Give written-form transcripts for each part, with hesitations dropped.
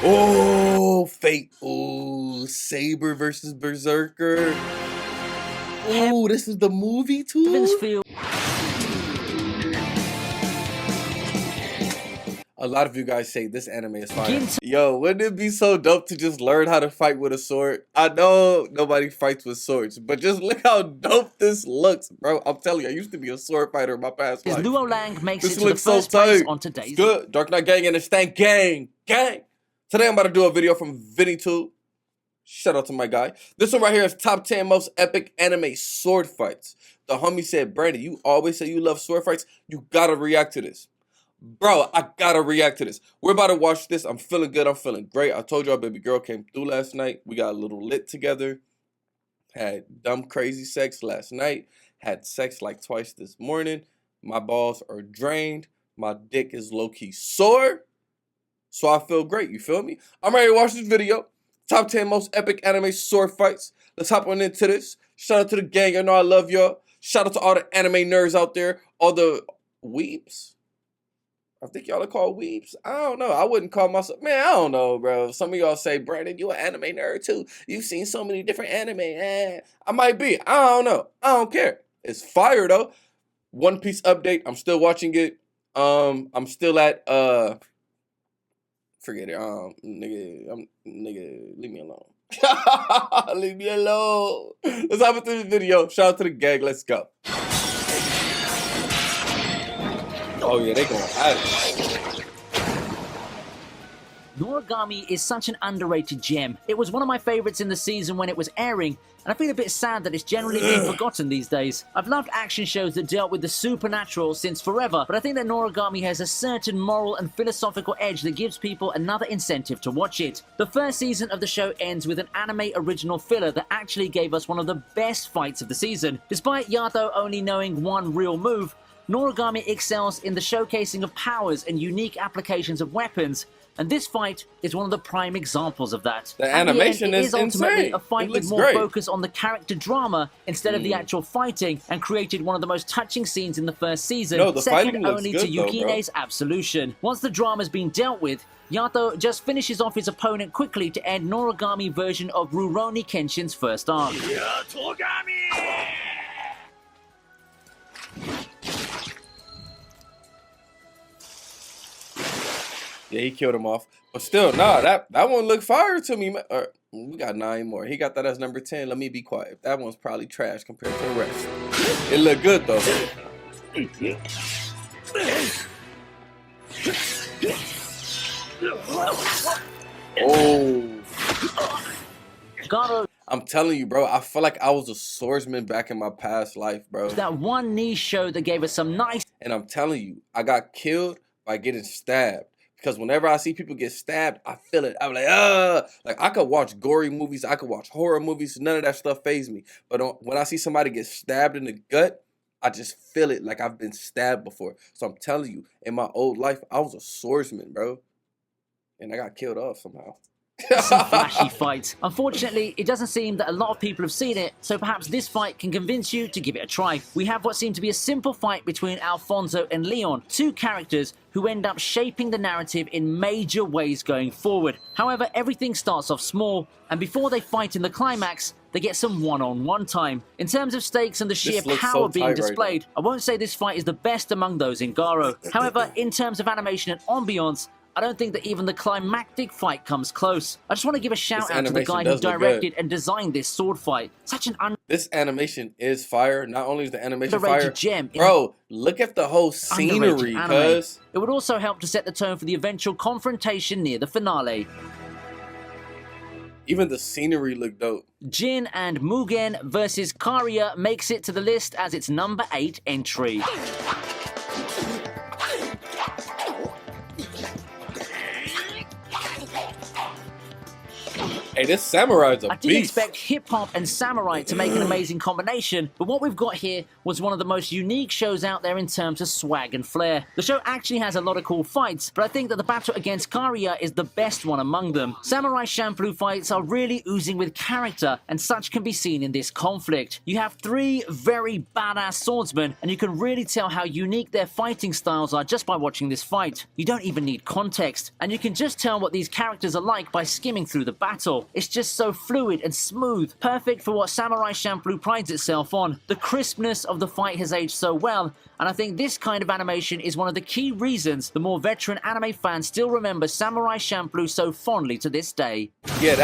Oh, Fate. Oh, Saber versus Berserker. Oh, this is the movie too? A lot of you guys say this anime is fire. Yo, wouldn't it be so dope to just learn how to fight with a sword? I know nobody fights with swords, but just look how dope this looks, bro. I'm telling you, I used to be a sword fighter in my past life. Luo Lang makes This it to the looks so first place tight. on today's Good. Dark Knight Gang and the Stank Gang. Gang. Today I'm about to do a video from Vinny2. Shout out to my guy. This one right here is top 10 most epic anime sword fights. The homie said, Brandon, you always say you love sword fights. You gotta react to this. Bro, I gotta react to this. We're about to watch this. I'm feeling good. I'm feeling great. I told y'all baby girl came through last night. We got a little lit together. Had dumb crazy sex last night. Had sex like twice this morning. My balls are drained. My dick is low-key sore. So I feel great. You feel me? I'm ready to watch this video. Top 10 most epic anime sword fights. Let's hop on into this. Shout out to the gang. I know I love y'all. Shout out to all the anime nerds out there. All the weeps. I think y'all are called weeps. I don't know. I wouldn't call myself. Man, I don't know, bro. Some of y'all say, Brandon, you an anime nerd too. You've seen so many different anime. I might be. I don't know. I don't care. It's fire though. One Piece update. I'm still watching it. I'm still at forget it. Nigga, leave me alone. Leave me alone. Let's hop into this video. Shout out to the gang. Let's go. Oh yeah, they going at it. Noragami is such an underrated gem. It was one of my favorites in the season when it was airing, and I feel a bit sad that it's generally being forgotten these days. I've loved action shows that dealt with the supernatural since forever, but I think that Noragami has a certain moral and philosophical edge that gives people another incentive to watch it. The first season of the show ends with an anime original filler that actually gave us one of the best fights of the season. Despite Yato only knowing one real move, Noragami excels in the showcasing of powers and unique applications of weapons, and this fight is one of the prime examples of that. The animation is ultimately insane. A fight with more focus on the character drama instead of the actual fighting, and created one of the most touching scenes in the first season, second only to Yukine's absolution. Once the drama's been dealt with, Yato just finishes off his opponent quickly to end Noragami version of Rurouni Kenshin's first arc. Yeah, he killed him off. But still, nah, that one looked fire to me. We got 9 more. He got that as number 10. Let me be quiet. That one's probably trash compared to the rest. It looked good, though. Oh. Garo. I'm telling you, bro, I feel like I was a swordsman back in my past life, bro. That one niche show that gave us some nice... And I'm telling you, I got killed by getting stabbed. Because whenever I see people get stabbed, I feel it. I'm like, like I could watch gory movies, I could watch horror movies, none of that stuff faze me. But when I see somebody get stabbed in the gut, I just feel it like I've been stabbed before. So I'm telling you, in my old life, I was a swordsman, bro. And I got killed off somehow. Some flashy fights. Unfortunately, it doesn't seem that a lot of people have seen it, so perhaps this fight can convince you to give it a try. We have what seemed to be a simple fight between Alfonso and Leon, two characters who end up shaping the narrative in major ways going forward. However, everything starts off small, and before they fight in the climax, they get some one-on-one time. In terms of stakes and the sheer power being displayed, I won't say this fight is the best among those in Garo. However, in terms of animation and ambiance, I don't think that even the climactic fight comes close. I just want to give a shout out to the guy who directed and designed this sword fight. Such an This animation is fire. Not only is the animation underrated fire, gem, bro, look at the whole scenery, cuz. It would also help to set the tone for the eventual confrontation near the finale. Even the scenery looked dope. Jin and Mugen versus Karia makes it to the list as its number 8 entry. Hey, this samurai's a I didn't beast. expect hip-hop and samurai to make an amazing combination, but what we've got here was one of the most unique shows out there in terms of swag and flair. The show actually has a lot of cool fights, but I think that the battle against Kariya is the best one among them. Samurai Champloo fights are really oozing with character, and such can be seen in this conflict. You have three very badass swordsmen, and you can really tell how unique their fighting styles are just by watching this fight. You don't even need context, and you can just tell what these characters are like by skimming through the battle. It's just so fluid and smooth, perfect for what Samurai Champloo prides itself on. The crispness of the fight has aged so well, and I think this kind of animation is one of the key reasons the more veteran anime fans still remember Samurai Champloo so fondly to this day. Yeah,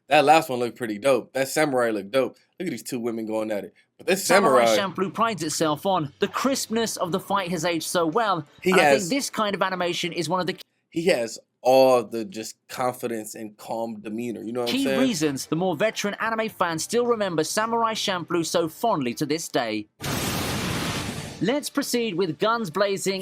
that last one looked pretty dope. That samurai looked dope. Look at these two women going at it. But this samurai Champloo prides itself on. The crispness of the fight has aged so well, and I think this kind of animation is one of the he has all the just confidence and calm demeanor, you know what I'm saying? Key reasons the more veteran anime fans still remember Samurai Champloo so fondly to this day. Let's proceed with guns blazing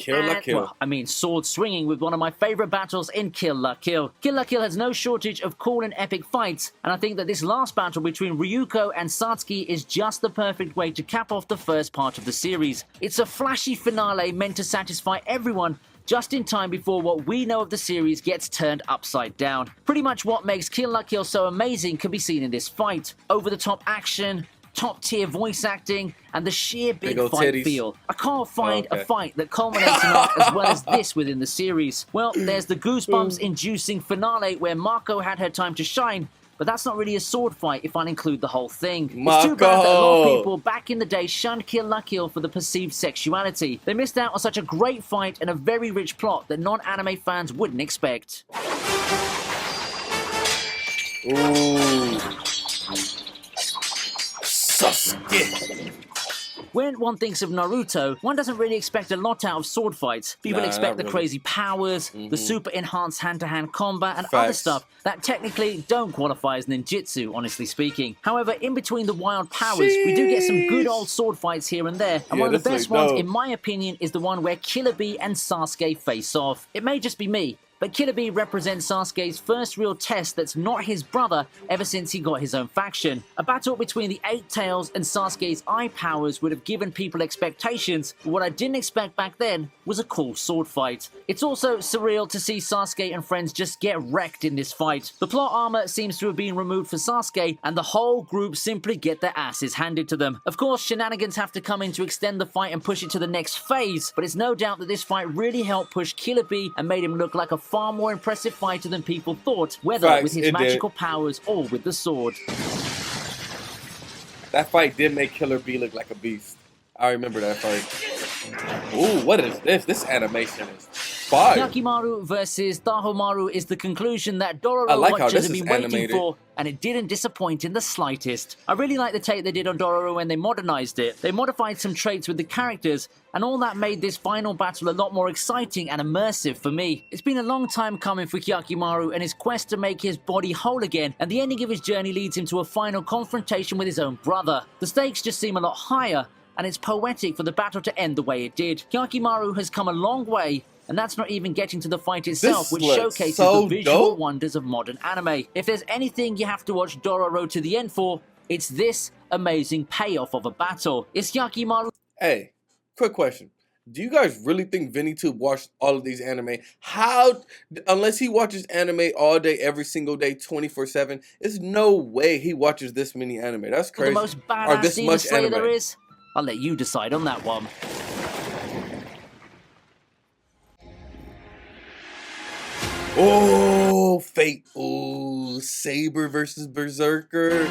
sword swinging with one of my favorite battles in Kill La Kill. Kill La Kill has no shortage of cool and epic fights, and I think that this last battle between Ryuko and Satsuki is just the perfect way to cap off the first part of the series. It's a flashy finale meant to satisfy everyone just in time before what we know of the series gets turned upside down. Pretty much what makes Kill La Kill so amazing can be seen in this fight. Over-the-top action, top-tier voice acting, and the sheer big fight feel. I can't find a fight that culminates in art as well as this within the series. Well, there's the goosebumps-inducing finale where Mako had her time to shine, but that's not really a sword fight if I include the whole thing. It's too bad that a lot of people back in the day shunned Kill La Kill for the perceived sexuality. They missed out on such a great fight and a very rich plot that non-anime fans wouldn't expect. Ooh. Sasuke. When one thinks of Naruto, one doesn't really expect a lot out of sword fights. People expect the crazy powers, the super enhanced hand-to-hand combat, and other stuff that technically don't qualify as ninjutsu, honestly speaking. However, in between the wild powers, we do get some good old sword fights here and there, and one of the best ones, in my opinion, is the one where Killer Bee and Sasuke face off. It may just be me, but Killer Bee represents Sasuke's first real test that's not his brother ever since he got his own faction. A battle between the Eight Tails and Sasuke's eye powers would have given people expectations, but what I didn't expect back then was a cool sword fight. It's also surreal to see Sasuke and friends just get wrecked in this fight. The plot armor seems to have been removed for Sasuke, and the whole group simply get their asses handed to them. Of course, shenanigans have to come in to extend the fight and push it to the next phase, but it's no doubt that this fight really helped push Killer Bee and made him look like a far more impressive fighter than people thought, whether with his magical powers or with the sword. That fight did make Killer Bee look like a beast. I remember that fight. Ooh, what is this? This animation is fire. Yakimaru versus Tahomaru is the conclusion that Dororo watchers have been waiting for, and it didn't disappoint in the slightest. I really like the take they did on Dororo when they modernized it. They modified some traits with the characters, and all that made this final battle a lot more exciting and immersive for me. It's been a long time coming for Yakimaru and his quest to make his body whole again, and the ending of his journey leads him to a final confrontation with his own brother. The stakes just seem a lot higher, and it's poetic for the battle to end the way it did. Yakimaru has come a long way, and that's not even getting to the fight itself, which showcases the visual wonders of modern anime. If there's anything you have to watch Dororo to the end for, it's this amazing payoff of a battle. It's Yakimaru. Hey, quick question. Do you guys really think VinnyTube watched all of these anime? How, unless he watches anime all day, every single day, 24/7, there's no way he watches this many anime. That's crazy. The most badass Demon Slayer there is? I'll let you decide on that one. Oh, Fate. Oh, Saber versus Berserker.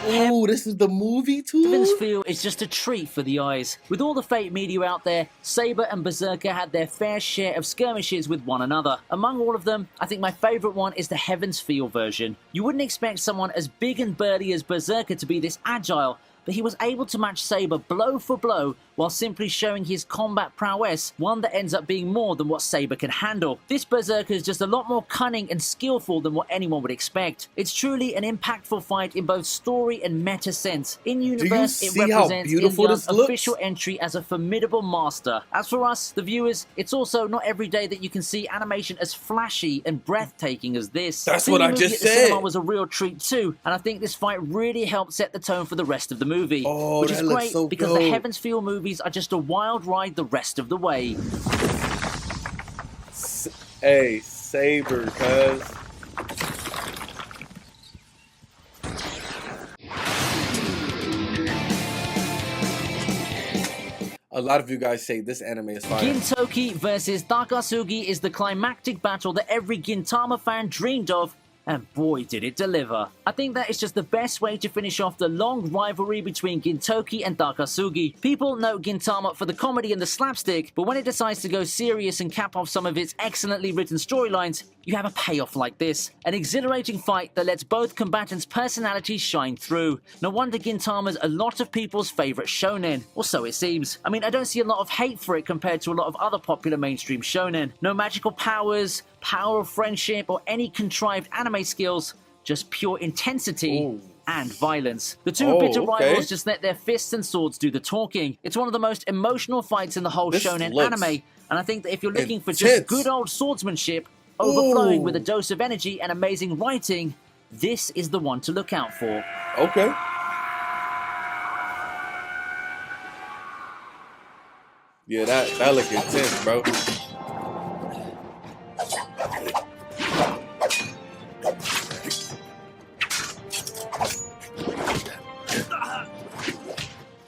Oh, this is the movie too? Heaven's Feel is just a treat for the eyes. With all the Fate media out there, Saber and Berserker had their fair share of skirmishes with one another. Among all of them, I think my favourite one is the Heaven's Feel version. You wouldn't expect someone as big and burly as Berserker to be this agile, but he was able to match Saber blow for blow while simply showing his combat prowess, one that ends up being more than what Saber can handle. This Berserker is just a lot more cunning and skillful than what anyone would expect. It's truly an impactful fight in both story and meta sense. In universe, it represents Ilyan's official entry as a formidable master. As for us, the viewers, it's also not every day that you can see animation as flashy and breathtaking as this. That's what I just said. Cinema was a real treat too, and I think this fight really helped set the tone for the rest of the movie, which is great because the Heaven's Feel movies are just a wild ride the rest of the way. Hey, Saber, cuz. A lot of you guys say this anime is fire. Gintoki versus Takasugi is the climactic battle that every Gintama fan dreamed of, and boy did it deliver. I think that is just the best way to finish off the long rivalry between Gintoki and Takasugi. People know Gintama for the comedy and the slapstick, but when it decides to go serious and cap off some of its excellently written storylines, you have a payoff like this. An exhilarating fight that lets both combatants' personalities shine through. No wonder Gintama's a lot of people's favourite shonen, or so it seems. I mean, I don't see a lot of hate for it compared to a lot of other popular mainstream shonen. No magical powers, power of friendship, or any contrived anime skills, just pure intensity and violence. The two bitter rivals just let their fists and swords do the talking. It's one of the most emotional fights in the whole shonen anime, and I think that if you're looking for just good old swordsmanship, overflowing with a dose of energy and amazing writing, this is the one to look out for. Okay. Yeah, that look intense, bro.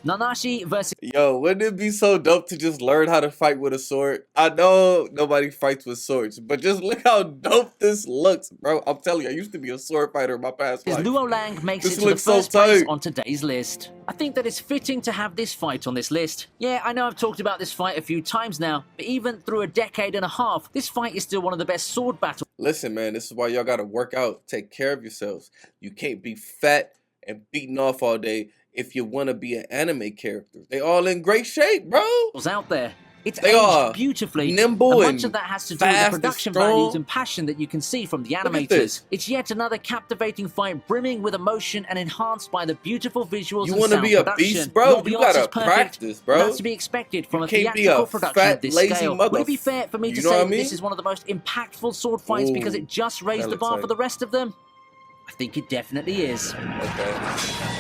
Nanashi versus... Yo, wouldn't it be so dope to just learn how to fight with a sword? I know nobody fights with swords, but just look how dope this looks, bro. I'm telling you, I used to be a sword fighter in my past life. Luo Lang makes it to the first place on today's list. I think that it's fitting to have this fight on this list. Yeah, I know I've talked about this fight a few times now, but even through a decade and a half, this fight is still one of the best sword battles. Listen, man, this is why y'all gotta work out, take care of yourselves. You can't be fat and beating off all day if you want to be an anime character. They all in great shape, bro. Out there. It's they aged beautifully. Nimble and much of that has to do with the production values and passion that you can see from the animators. It's yet another captivating fight brimming with emotion and enhanced by the beautiful visuals and sound production. You want to be a beast, bro? You gotta practice, bro. That's to be expected from a theatrical production of this scale. Would it be fair for me to say that this is one of the most impactful sword fights because it just raised the bar for the rest of them? I think it definitely is. Okay.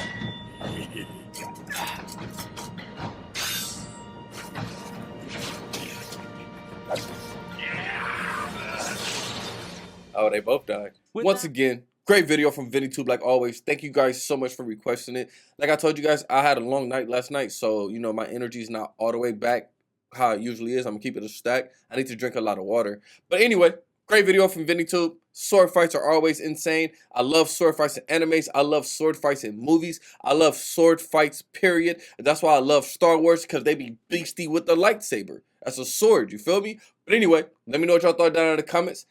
Oh, they both died. Once again, great video from VinnyTube like always. Thank you guys so much for requesting it. Like I told you guys, I had a long night last night, so you know my energy is not all the way back how it usually is. I'm gonna keep it a stack. I need to drink a lot of water. But anyway, great video from VinnyTube. Sword fights are always insane. I love sword fights in animes. I love sword fights in movies. I love sword fights, period. And that's why I love Star Wars, because they be beastie with the lightsaber. That's a sword, you feel me? But anyway, let me know what y'all thought down in the comments.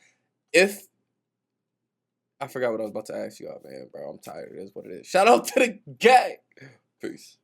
I forgot what I was about to ask y'all, man, bro. I'm tired. It is what it is. Shout out to the gang. Peace.